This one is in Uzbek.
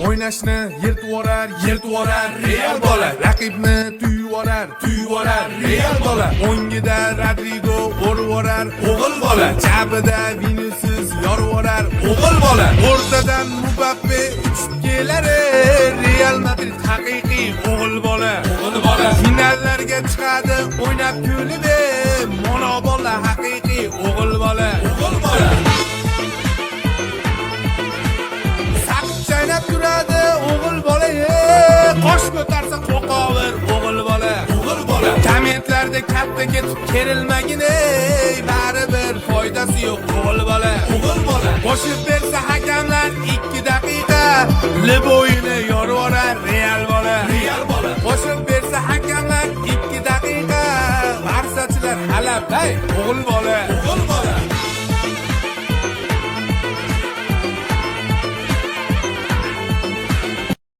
O'ynashni yirtib yuborar Real bola. Raqibni tuyib yuborar Real bola. O'ngida Rodrigo urib yuborar o'g'il bola. Jabida Vinicius yorib yuborar o'g'il bola. O'rtadan Mbappe uchib kelar Real Madrid haqiqiy o'g'il bola. Finallarga chiqadi o'ynab kulib Mono bola haqiqiy o'g'il bola. Saqib chaynab turadi o'g'il bola. Qosh ko'tarsa qo'qovir o'g'il bola. Kommentlarda katta ketib kerilmagin baribir foydasi yo'q o'g'il bola. Qo'shib bersa hakamlar 2 daqiqa lib o'yini yorib yuborar Real bola. Qo'shib bersa hakamlar 2 daqiqa Barsachilar halab o'g'il bola.